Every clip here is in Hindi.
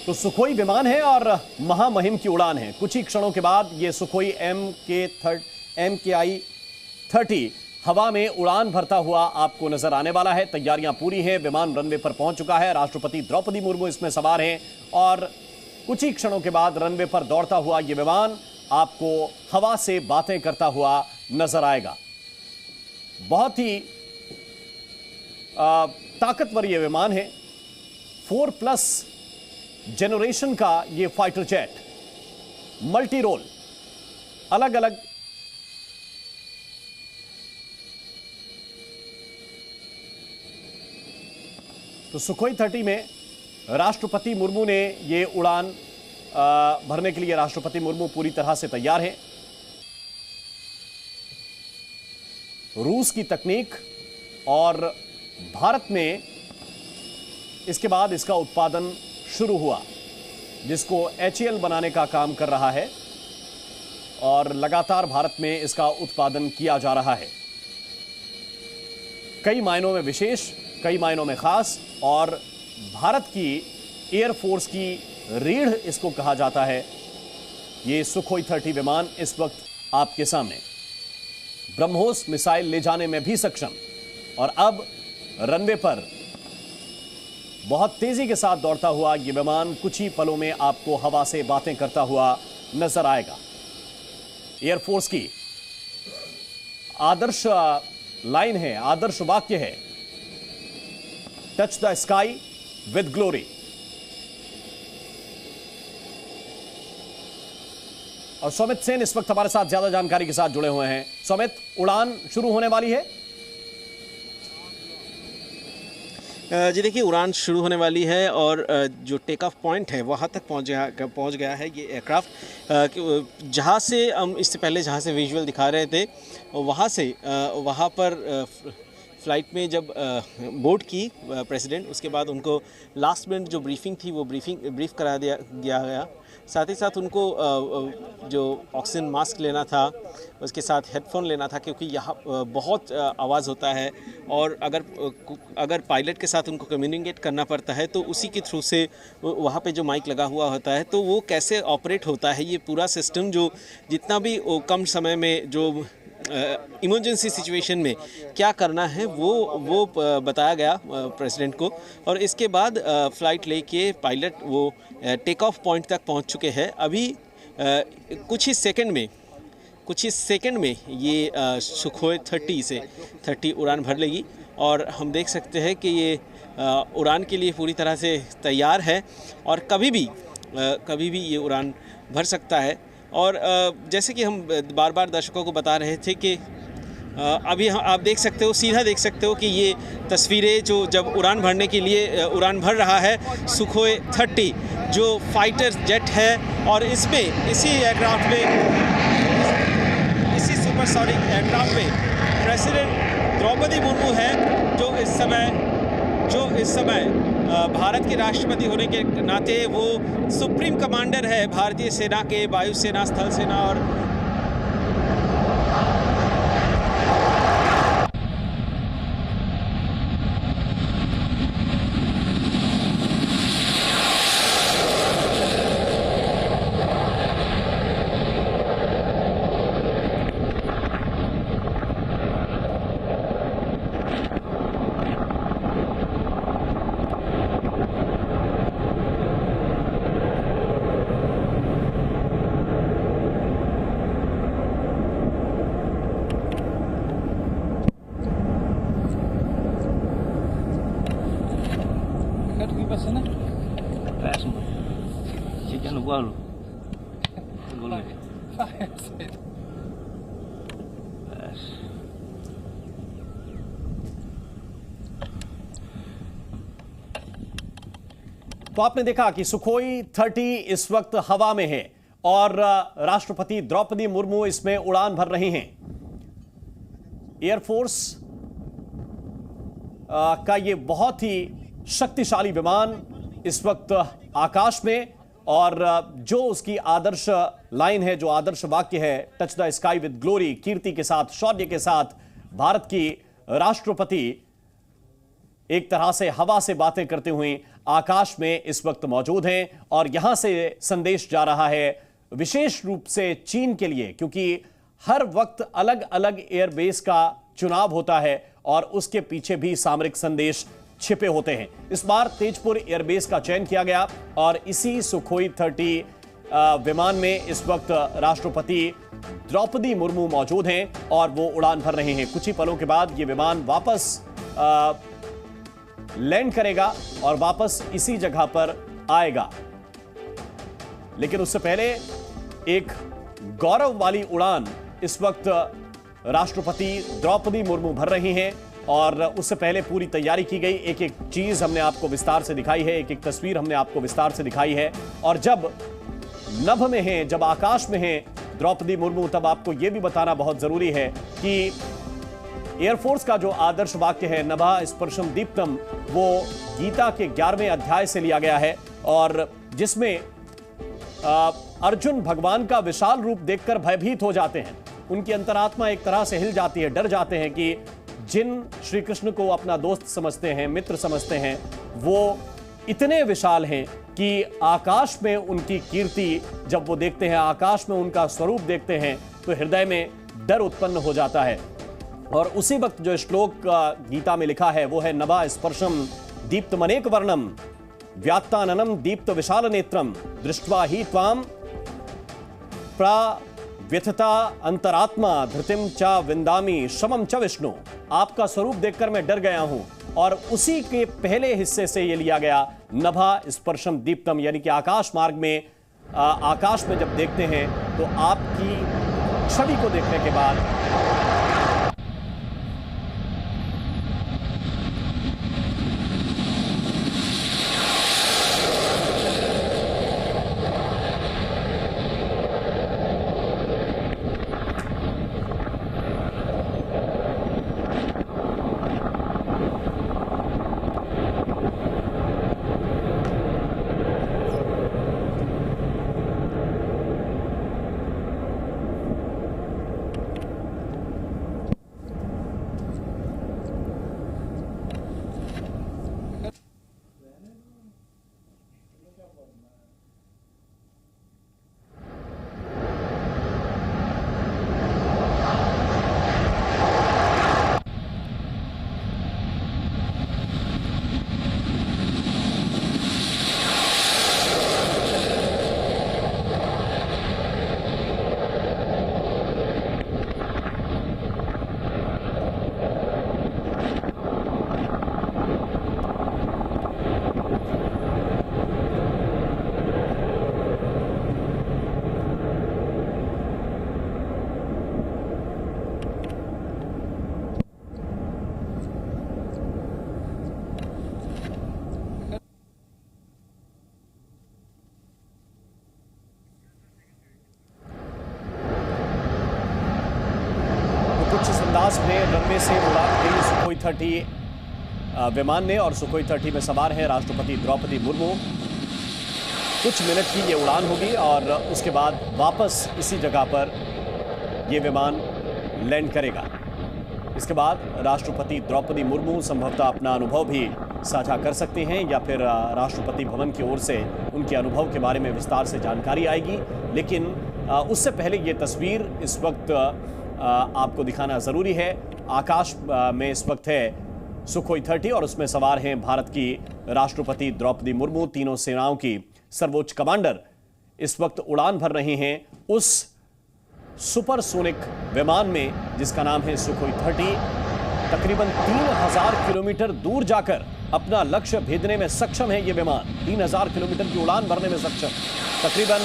तो सुखोई विमान है और महामहिम की उड़ान है। कुछ ही क्षणों के बाद ये सुखोई MKI-30 हवा में उड़ान भरता हुआ आपको नजर आने वाला है। तैयारियां पूरी हैं, विमान रनवे पर पहुंच चुका है। राष्ट्रपति द्रौपदी मुर्मू इसमें सवार हैं और कुछ ही क्षणों के बाद रनवे पर दौड़ता हुआ यह विमान आपको हवा से बातें करता हुआ नजर आएगा। बहुत ही ताकतवर यह विमान है। 4+ जनरेशन का यह फाइटर जेट, मल्टी रोल, अलग अलग तो सुखोई 30 में राष्ट्रपति मुर्मू ने यह उड़ान भरने के लिए राष्ट्रपति मुर्मू पूरी तरह से तैयार हैं। रूस की तकनीक और भारत में इसके बाद इसका उत्पादन शुरू हुआ, जिसको HAL बनाने का काम कर रहा है और लगातार भारत में इसका उत्पादन किया जा रहा है। कई मायनों में विशेष, कई मायनों में खास, और भारत की एयरफोर्स की रीढ़ इसको कहा जाता है। ये सुखोई 30 विमान इस वक्त आपके सामने ब्रह्मोस मिसाइल ले जाने में भी सक्षम, और अब रनवे पर बहुत तेजी के साथ दौड़ता हुआ यह विमान कुछ ही पलों में आपको हवा से बातें करता हुआ नजर आएगा। एयरफोर्स की आदर्श लाइन है, आदर्श वाक्य है, touch the sky with glory. और सौमित सेन इस वक्त हमारे साथ ज्यादा जानकारी के साथ जुड़े हुए हैं। सौमित, उड़ान शुरू होने वाली है? जी देखिए, उड़ान शुरू होने वाली है और जो टेक ऑफ पॉइंट है वहाँ तक पहुँच गया है ये एयरक्राफ्ट। जहाँ से हम इससे पहले जहाँ से विजुअल दिखा रहे थे, वहाँ पर फ़्लाइट में जब बोर्ड की प्रेसिडेंट, उसके बाद उनको लास्ट मिनट जो ब्रीफिंग थी वो ब्रीफ करा दिया गया। साथ ही साथ उनको जो ऑक्सीजन मास्क लेना था, उसके साथ हेडफोन लेना था, क्योंकि यहाँ बहुत आवाज़ होता है और अगर पायलट के साथ उनको कम्युनिकेट करना पड़ता है तो उसी के थ्रू से वहाँ पे जो माइक लगा हुआ होता है तो वो कैसे ऑपरेट होता है, ये पूरा सिस्टम जो जितना भी कम समय में जो इमरजेंसी सिचुएशन में क्या करना है वो बताया गया प्रेसिडेंट को। और इसके बाद फ़्लाइट लेके पायलट वो टेक ऑफ पॉइंट तक पहुंच चुके हैं। अभी कुछ ही सेकंड में ये सुखोई 30 उड़ान भर लेगी और हम देख सकते हैं कि ये उड़ान के लिए पूरी तरह से तैयार है और कभी भी ये उड़ान भर सकता है। और जैसे कि हम बार बार दर्शकों को बता रहे थे कि अभी आप देख सकते हो, सीधा देख सकते हो कि ये तस्वीरें जो जब उड़ान भरने के लिए उड़ान भर रहा है सुखोई 30 जो फाइटर जेट है, और इसमें इसी एयरक्राफ्ट में, इसी सुपरसोनिक एयरक्राफ्ट में प्रेसिडेंट द्रौपदी मुर्मू है जो इस समय भारत के राष्ट्रपति होने के नाते वो सुप्रीम कमांडर है भारतीय सेना के, वायुसेना, स्थल सेना और Jangan lupa lu. Boleh. तो आपने देखा कि सुखोई 30 इस वक्त हवा में है और राष्ट्रपति द्रौपदी मुर्मू इसमें उड़ान भर रही हैं। एयरफोर्स का ये बहुत ही शक्तिशाली विमान इस वक्त आकाश में, और जो उसकी आदर्श लाइन है, जो आदर्श वाक्य है, touch the sky with glory, कीर्ति के साथ, शौर्य के साथ भारत की राष्ट्रपति एक तरह से हवा से बातें करते हुए आकाश में इस वक्त मौजूद हैं और यहां से संदेश जा रहा है विशेष रूप से चीन के लिए, क्योंकि हर वक्त अलग अलग एयरबेस का चुनाव होता है और उसके पीछे भी सामरिक संदेश छिपे होते हैं। इस बार तेजपुर एयरबेस का चयन किया गया और इसी सुखोई 30 विमान में इस वक्त राष्ट्रपति द्रौपदी मुर्मू मौजूद हैं और वो उड़ान भर रहे हैं। कुछ ही पलों के बाद ये विमान वापस लैंड करेगा और वापस इसी जगह पर आएगा। लेकिन उससे पहले एक गौरव वाली उड़ान इस वक्त राष्ट्रपति द्रौपदी मुर्मू भर रही हैं और उससे पहले पूरी तैयारी की गई। एक एक चीज हमने आपको विस्तार से दिखाई है, एक एक तस्वीर हमने आपको विस्तार से दिखाई है। और जब नभ में हैं, जब आकाश में हैं द्रौपदी मुर्मू, तब आपको यह भी बताना बहुत जरूरी है कि एयरफोर्स का जो आदर्श वाक्य है नभः स्पर्शम दीप्तम, वो गीता के 11वें अध्याय से लिया गया है और जिसमें अर्जुन भगवान का विशाल रूप देखकर भयभीत हो जाते हैं। उनकी अंतरात्मा एक तरह से हिल जाती है, डर जाते हैं कि जिन श्री कृष्ण को अपना दोस्त समझते हैं, मित्र समझते हैं, वो इतने विशाल हैं कि आकाश में उनकी कीर्ति जब वो देखते हैं, आकाश में उनका स्वरूप देखते हैं, तो हृदय में डर उत्पन्न हो जाता है। और उसी वक्त जो श्लोक गीता में लिखा है वो है नभः स्पर्शम दीप्तमनेक वर्णम व्यात्ताननम दीप्त विशाल नेत्रम दृष्ट्वा ही त्वाम प्रव्यथता अंतरात्मा धृतिम च विंदामी शमम च विष्णु। आपका स्वरूप देखकर मैं डर गया हूं। और उसी के पहले हिस्से से यह लिया गया नभः स्पर्शम दीप्तम, यानी कि आकाश मार्ग में आकाश में जब देखते हैं तो आपकी छवि को देखने के बाद अंदाज में रनवे से उड़ान भरी सुखोई 30 विमान ने और सुखोई 30 में सवार हैं राष्ट्रपति द्रौपदी मुर्मू। कुछ मिनट की ये उड़ान होगी और उसके बाद वापस इसी जगह पर यह विमान लैंड करेगा। इसके बाद राष्ट्रपति द्रौपदी मुर्मू संभवतः अपना अनुभव भी साझा कर सकते हैं या फिर राष्ट्रपति भवन की ओर से उनके अनुभव के बारे में विस्तार से जानकारी आएगी। लेकिन उससे पहले ये तस्वीर इस वक्त आपको दिखाना ज़रूरी है। आकाश में इस वक्त है सुखोई 30 और उसमें सवार हैं भारत की राष्ट्रपति द्रौपदी मुर्मू। तीनों सेनाओं की सर्वोच्च कमांडर इस वक्त उड़ान भर रहे हैं उस सुपरसोनिक विमान में जिसका नाम है सुखोई 30। तकरीबन 3000 किलोमीटर दूर जाकर अपना लक्ष्य भेदने में सक्षम है ये विमान। 3000 किलोमीटर की उड़ान भरने में सक्षम, तकरीबन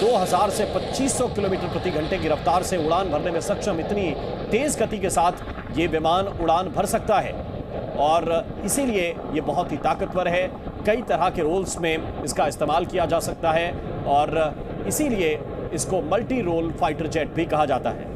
2000 से 2500 किलोमीटर प्रति घंटे की रफ्तार से उड़ान भरने में सक्षम। इतनी तेज गति के साथ ये विमान उड़ान भर सकता है और इसीलिए ये बहुत ही ताकतवर है। कई तरह के रोल्स में इसका इस्तेमाल किया जा सकता है और इसीलिए इसको मल्टी रोल फाइटर जेट भी कहा जाता है।